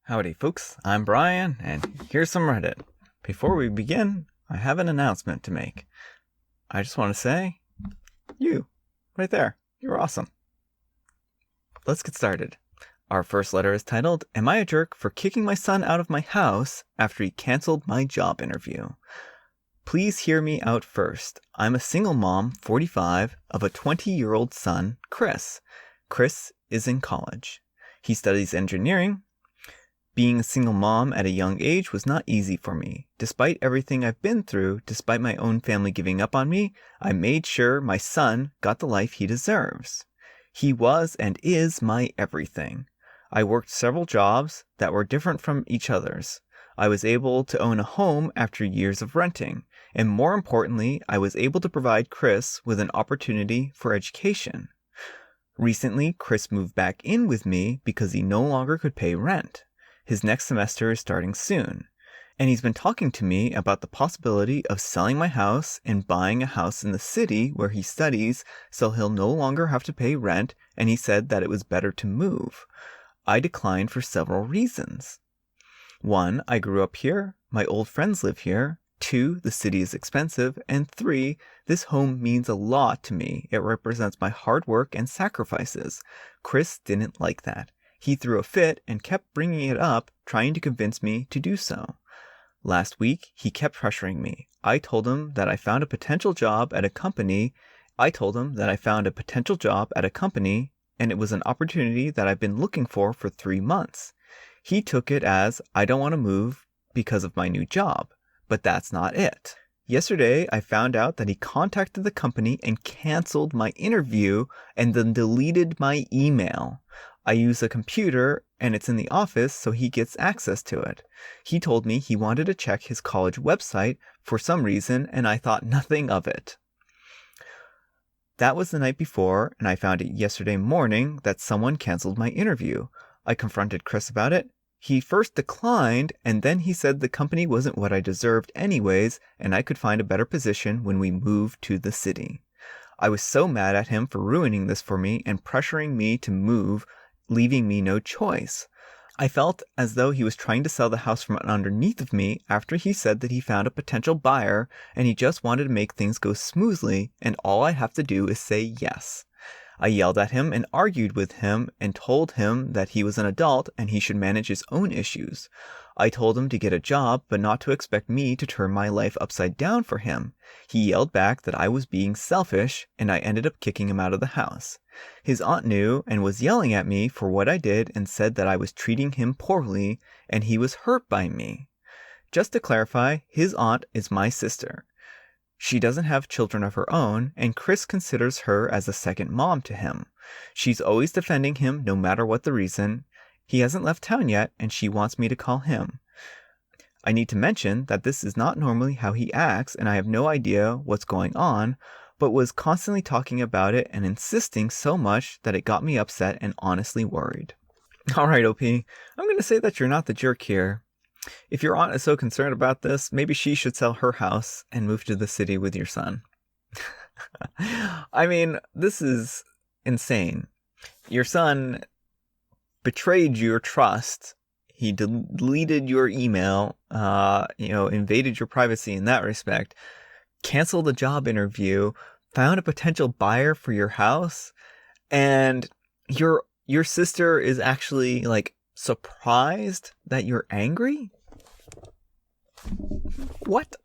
Howdy folks, I'm Brian, and here's some Reddit. Before we begin, I have an announcement to make. I just want to say, you, right there, you're awesome. Let's get started. Our first letter is titled, Am I a Jerk for Kicking My Son Out of My House After He Canceled My Job Interview? Please hear me out first. I'm a single mom, 45, of a 20-year-old son, Chris. Chris is in college. He studies engineering. Being a single mom at a young age was not easy for me. Despite everything I've been through, despite my own family giving up on me, I made sure my son got the life he deserves. He was and is my everything. I worked several jobs that were different from each other's. I was able to own a home after years of renting, and more importantly, I was able to provide Chris with an opportunity for education. Recently, Chris moved back in with me because he no longer could pay rent. His next semester is starting soon, and he's been talking to me about the possibility of selling my house and buying a house in the city where he studies so he'll no longer have to pay rent, and he said that it was better to move. I declined for several reasons. 1, I grew up here, my old friends live here. 2, the city is expensive. And 3, this home means a lot to me. It represents my hard work and sacrifices. Chris didn't like that. He threw a fit and kept bringing it up, trying to convince me to do so. Last week, he kept pressuring me. I told him that I found a potential job at a company, and it was an opportunity that I've been looking for 3 months. He took it as, I don't want to move because of my new job. But that's not it. Yesterday, I found out that he contacted the company and canceled my interview and then deleted my email. I use a computer and it's in the office, so he gets access to it. He told me he wanted to check his college website for some reason, and I thought nothing of it. That was the night before, and I found it yesterday morning that someone canceled my interview. I confronted Chris about it. He first declined, and then he said the company wasn't what I deserved anyways, and I could find a better position when we moved to the city. I was so mad at him for ruining this for me and pressuring me to move, leaving me no choice. I felt as though he was trying to sell the house from underneath of me after he said that he found a potential buyer, and he just wanted to make things go smoothly, and all I have to do is say yes. I yelled at him and argued with him and told him that he was an adult and he should manage his own issues. I told him to get a job, but not to expect me to turn my life upside down for him. He yelled back that I was being selfish, and I ended up kicking him out of the house. His aunt knew and was yelling at me for what I did and said that I was treating him poorly and he was hurt by me. Just to clarify, his aunt is my sister. She doesn't have children of her own, and Chris considers her as a second mom to him. She's always defending him no matter what the reason. He hasn't left town yet, and she wants me to call him. I need to mention that this is not normally how he acts, and I have no idea what's going on, but was constantly talking about it and insisting so much that it got me upset and honestly worried. Alright, OP, I'm going to say that you're not the jerk here. If your aunt is so concerned about this, maybe she should sell her house and move to the city with your son. I mean, this is insane. Your son betrayed your trust. He deleted your email, invaded your privacy in that respect, canceled a job interview, found a potential buyer for your house, and your sister is actually surprised that you're angry? What?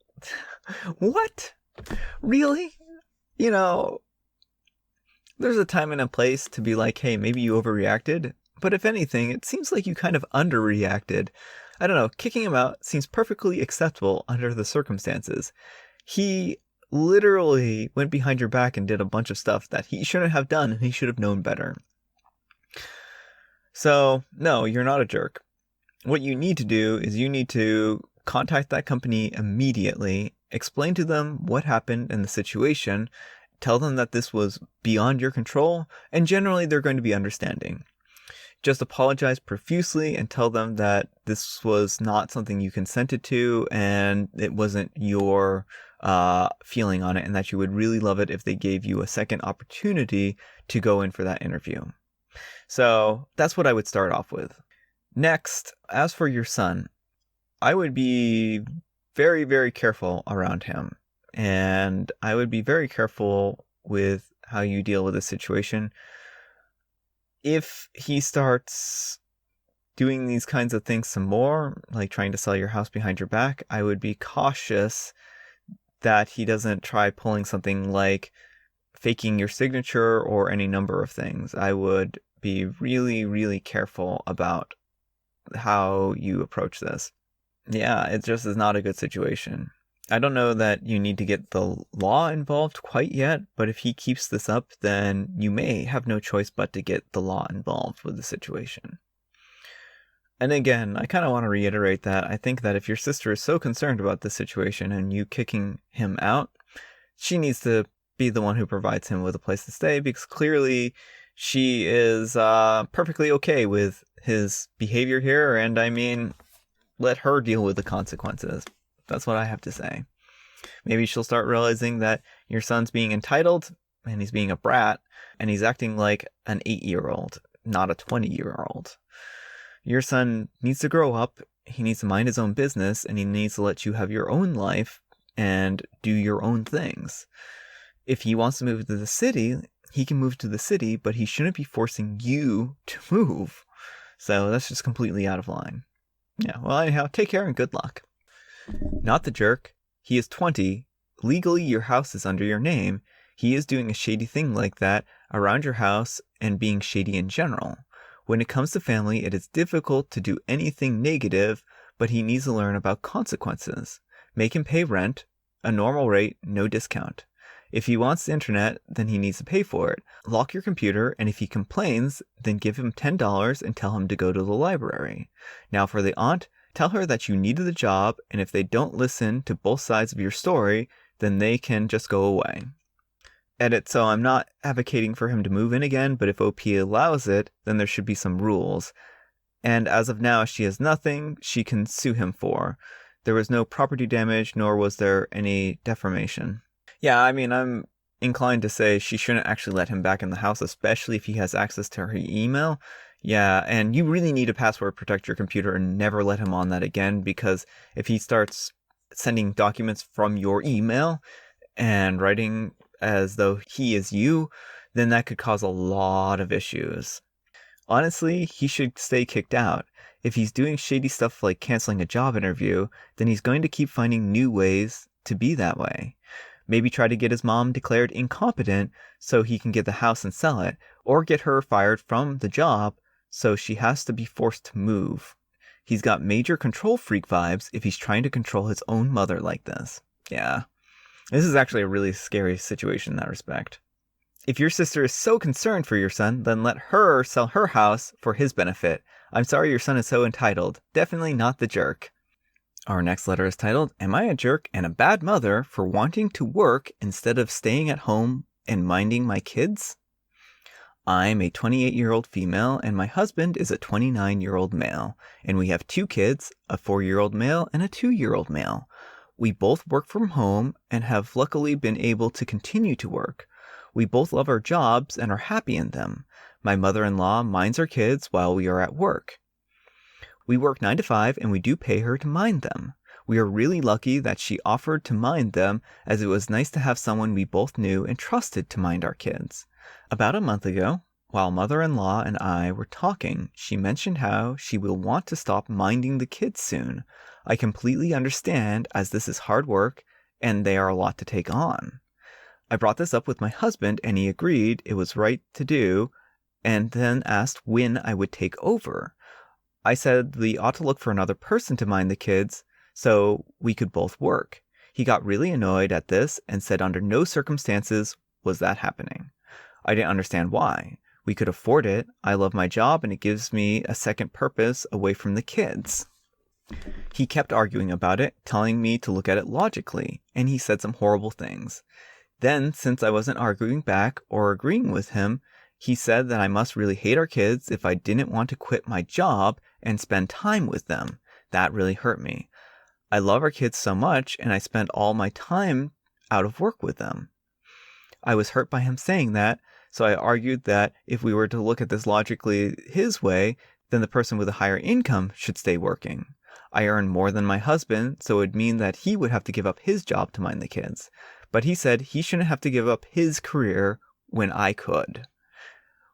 Really? There's a time and a place to be like, hey, maybe you overreacted. But if anything, it seems like you kind of underreacted. I don't know, kicking him out seems perfectly acceptable under the circumstances. He literally went behind your back and did a bunch of stuff that he shouldn't have done, and he should have known better. So, no, you're not a jerk. What you need to do is you need to contact that company immediately, explain to them what happened in the situation, tell them that this was beyond your control, and generally they're going to be understanding. Just apologize profusely and tell them that this was not something you consented to and it wasn't your feeling on it, and that you would really love it if they gave you a second opportunity to go in for that interview. So that's what I would start off with. Next, as for your son, I would be very, very careful around him. And I would be very careful with how you deal with this situation. If he starts doing these kinds of things some more, like trying to sell your house behind your back, I would be cautious that he doesn't try pulling something like faking your signature or any number of things. I would be really, really careful about how you approach this. Yeah, it just is not a good situation. I don't know that you need to get the law involved quite yet, but if he keeps this up, then you may have no choice but to get the law involved with the situation. And again, I kind of want to reiterate that I think that if your sister is so concerned about this situation and you kicking him out, she needs to be the one who provides him with a place to stay, because clearly she is perfectly okay with his behavior here, and I mean, let her deal with the consequences. That's what I have to say. Maybe she'll start realizing that your son's being entitled, and he's being a brat, and he's acting like an 8-year-old, not a 20-year-old. Your son needs to grow up, he needs to mind his own business, and he needs to let you have your own life and do your own things. If he wants to move to the city, he can move to the city, but he shouldn't be forcing you to move. So that's just completely out of line. Yeah, well, anyhow, take care and good luck. Not the jerk. He is 20. Legally, your house is under your name. He is doing a shady thing like that around your house and being shady in general. When it comes to family, it is difficult to do anything negative, but he needs to learn about consequences. Make him pay rent, a normal rate, no discount. If he wants the internet, then he needs to pay for it. Lock your computer, and if he complains, then give him $10 and tell him to go to the library. Now for the aunt, tell her that you needed the job, and if they don't listen to both sides of your story, then they can just go away. Edit, so I'm not advocating for him to move in again, but if OP allows it, then there should be some rules. And as of now, she has nothing she can sue him for. There was no property damage, nor was there any defamation. Yeah, I mean, I'm inclined to say she shouldn't actually let him back in the house, especially if he has access to her email. Yeah, and you really need to password protect your computer and never let him on that again, because if he starts sending documents from your email and writing as though he is you, then that could cause a lot of issues. Honestly, he should stay kicked out. If he's doing shady stuff like canceling a job interview, then he's going to keep finding new ways to be that way. Maybe try to get his mom declared incompetent so he can get the house and sell it, or get her fired from the job so she has to be forced to move. He's got major control freak vibes if he's trying to control his own mother like this. Yeah, this is actually a really scary situation in that respect. If your sister is so concerned for your son, then let her sell her house for his benefit. I'm sorry your son is so entitled. Definitely not the jerk. Our next letter is titled, Am I a Jerk and a Bad Mother for Wanting to Work Instead of Staying at Home and Minding My Kids? I'm a 28-year-old female and my husband is a 29-year-old male, and we have 2 kids, a 4-year-old male and a 2-year-old male. We both work from home and have luckily been able to continue to work. We both love our jobs and are happy in them. My mother-in-law minds our kids while we are at work. We work 9 to 5 and we do pay her to mind them. We are really lucky that she offered to mind them, as it was nice to have someone we both knew and trusted to mind our kids. About a month ago, while mother-in-law and I were talking, she mentioned how she will want to stop minding the kids soon. I completely understand, as this is hard work and they are a lot to take on. I brought this up with my husband and he agreed it was right to do, and then asked when I would take over. I said we ought to look for another person to mind the kids so we could both work. He got really annoyed at this and said under no circumstances was that happening. I didn't understand why. We could afford it. I love my job and it gives me a second purpose away from the kids. He kept arguing about it, telling me to look at it logically, and he said some horrible things. Then, since I wasn't arguing back or agreeing with him, he said that I must really hate our kids if I didn't want to quit my job and spend time with them. That really hurt me. I love our kids so much, and I spend all my time out of work with them. I was hurt by him saying that, so I argued that if we were to look at this logically his way, then the person with a higher income should stay working. I earn more than my husband, so it would mean that he would have to give up his job to mind the kids. But he said he shouldn't have to give up his career when I could.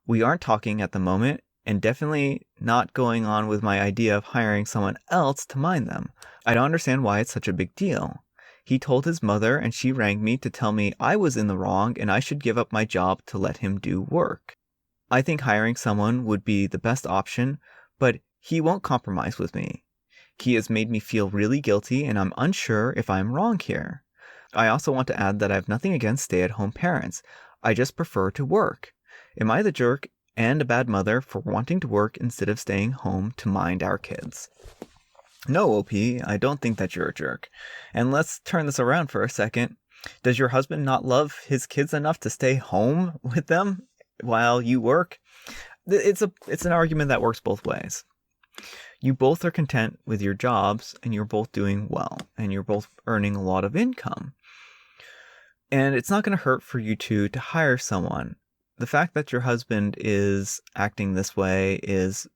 We aren't talking at the moment, and definitely not going on with my idea of hiring someone else to mind them. I don't understand why it's such a big deal. He told his mother, and she rang me to tell me I was in the wrong and I should give up my job to let him do work. I think hiring someone would be the best option, but he won't compromise with me. He has made me feel really guilty, and I'm unsure if I'm wrong here. I also want to add that I have nothing against stay-at-home parents. I just prefer to work. Am I the jerk and a bad mother for wanting to work instead of staying home to mind our kids? No, OP, I don't think that you're a jerk. And let's turn this around for a second. Does your husband not love his kids enough to stay home with them while you work? It's an argument that works both ways. You both are content with your jobs, and you're both doing well, and you're both earning a lot of income. And it's not going to hurt for you two to hire someone. The fact that your husband is acting this way is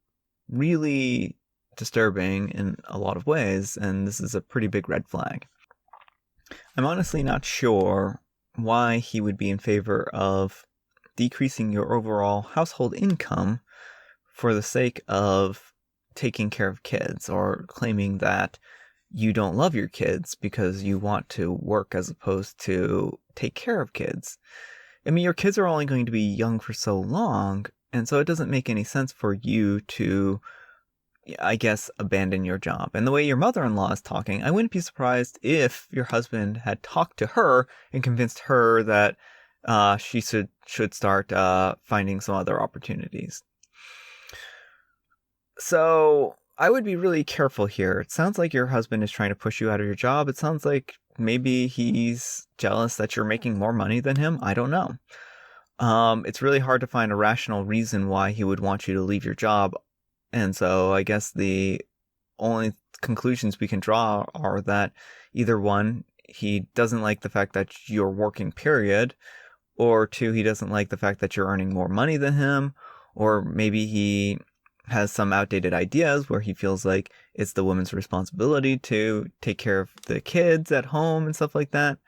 really disturbing in a lot of ways, and this is a pretty big red flag. I'm honestly not sure why he would be in favor of decreasing your overall household income for the sake of taking care of kids, or claiming that you don't love your kids because you want to work as opposed to take care of kids. I mean, your kids are only going to be young for so long, and so it doesn't make any sense for you to, I guess, abandon your job. And the way your mother-in-law is talking, I wouldn't be surprised if your husband had talked to her and convinced her that she should start finding some other opportunities. So I would be really careful here. It sounds like your husband is trying to push you out of your job. It sounds like maybe he's jealous that you're making more money than him. I don't know. It's really hard to find a rational reason why he would want you to leave your job. And so I guess the only conclusions we can draw are that either one, he doesn't like the fact that you're working, period, or two, he doesn't like the fact that you're earning more money than him, or maybe he has some outdated ideas where he feels like it's the woman's responsibility to take care of the kids at home and stuff like that.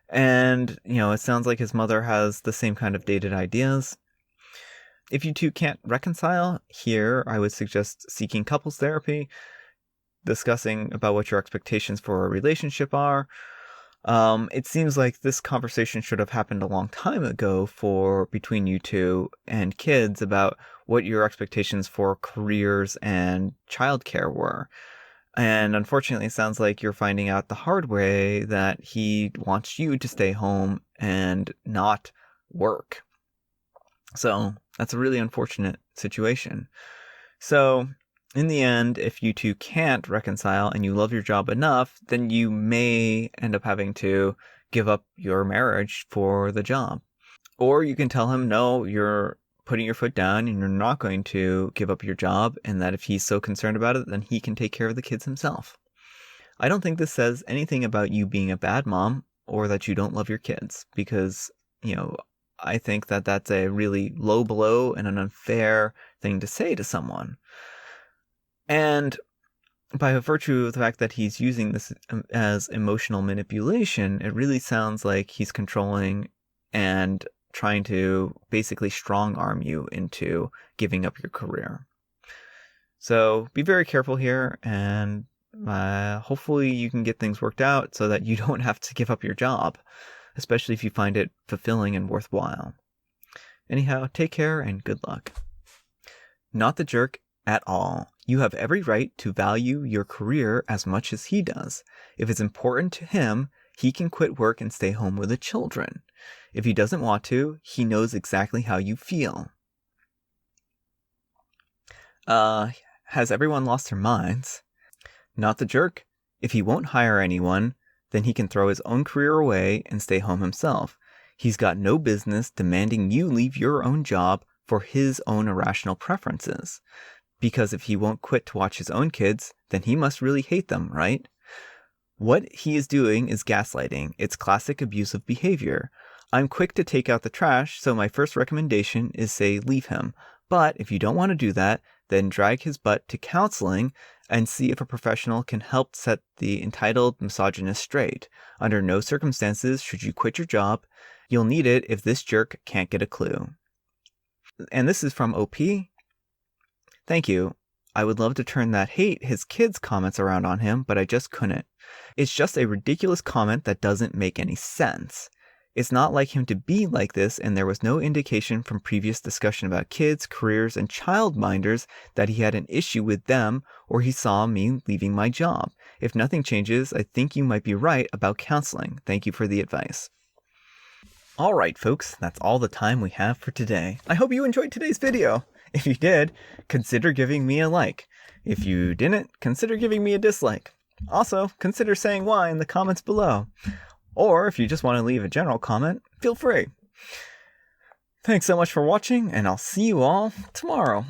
And, it sounds like his mother has the same kind of dated ideas. If you two can't reconcile, here I would suggest seeking couples therapy, discussing about what your expectations for a relationship are. It seems like this conversation should have happened a long time ago between you two and kids about what your expectations for careers and childcare were. And unfortunately, it sounds like you're finding out the hard way that he wants you to stay home and not work. So that's a really unfortunate situation. So in the end, if you two can't reconcile and you love your job enough, then you may end up having to give up your marriage for the job. Or you can tell him, no, you're putting your foot down and you're not going to give up your job, and that if he's so concerned about it, then he can take care of the kids himself. I don't think this says anything about you being a bad mom or that you don't love your kids, because, I think that that's a really low blow and an unfair thing to say to someone. And by virtue of the fact that he's using this as emotional manipulation, it really sounds like he's controlling and trying to basically strong arm you into giving up your career. So be very careful here, and hopefully you can get things worked out so that you don't have to give up your job, especially if you find it fulfilling and worthwhile. Anyhow, take care and good luck. Not the jerk at all. You have every right to value your career as much as he does. If it's important to him, he can quit work and stay home with the children. If he doesn't want to, he knows exactly how you feel. Has everyone lost their minds? Not the jerk. If he won't hire anyone, then he can throw his own career away and stay home himself. He's got no business demanding you leave your own job for his own irrational preferences. Because if he won't quit to watch his own kids, then he must really hate them, right? What he is doing is gaslighting. It's classic abusive behavior. I'm quick to take out the trash, so my first recommendation is say leave him. But if you don't want to do that, then drag his butt to counseling and see if a professional can help set the entitled misogynist straight. Under no circumstances should you quit your job. You'll need it if this jerk can't get a clue. And this is from OP. Thank you. I would love to turn that hate his kids' comments around on him, but I just couldn't. It's just a ridiculous comment that doesn't make any sense. It's not like him to be like this, and there was no indication from previous discussion about kids, careers, and childminders that he had an issue with them or he saw me leaving my job. If nothing changes, I think you might be right about counseling. Thank you for the advice. Alright folks, that's all the time we have for today. I hope you enjoyed today's video. If you did, consider giving me a like. If you didn't, consider giving me a dislike. Also, consider saying why in the comments below. Or if you just want to leave a general comment, feel free. Thanks so much for watching, and I'll see you all tomorrow.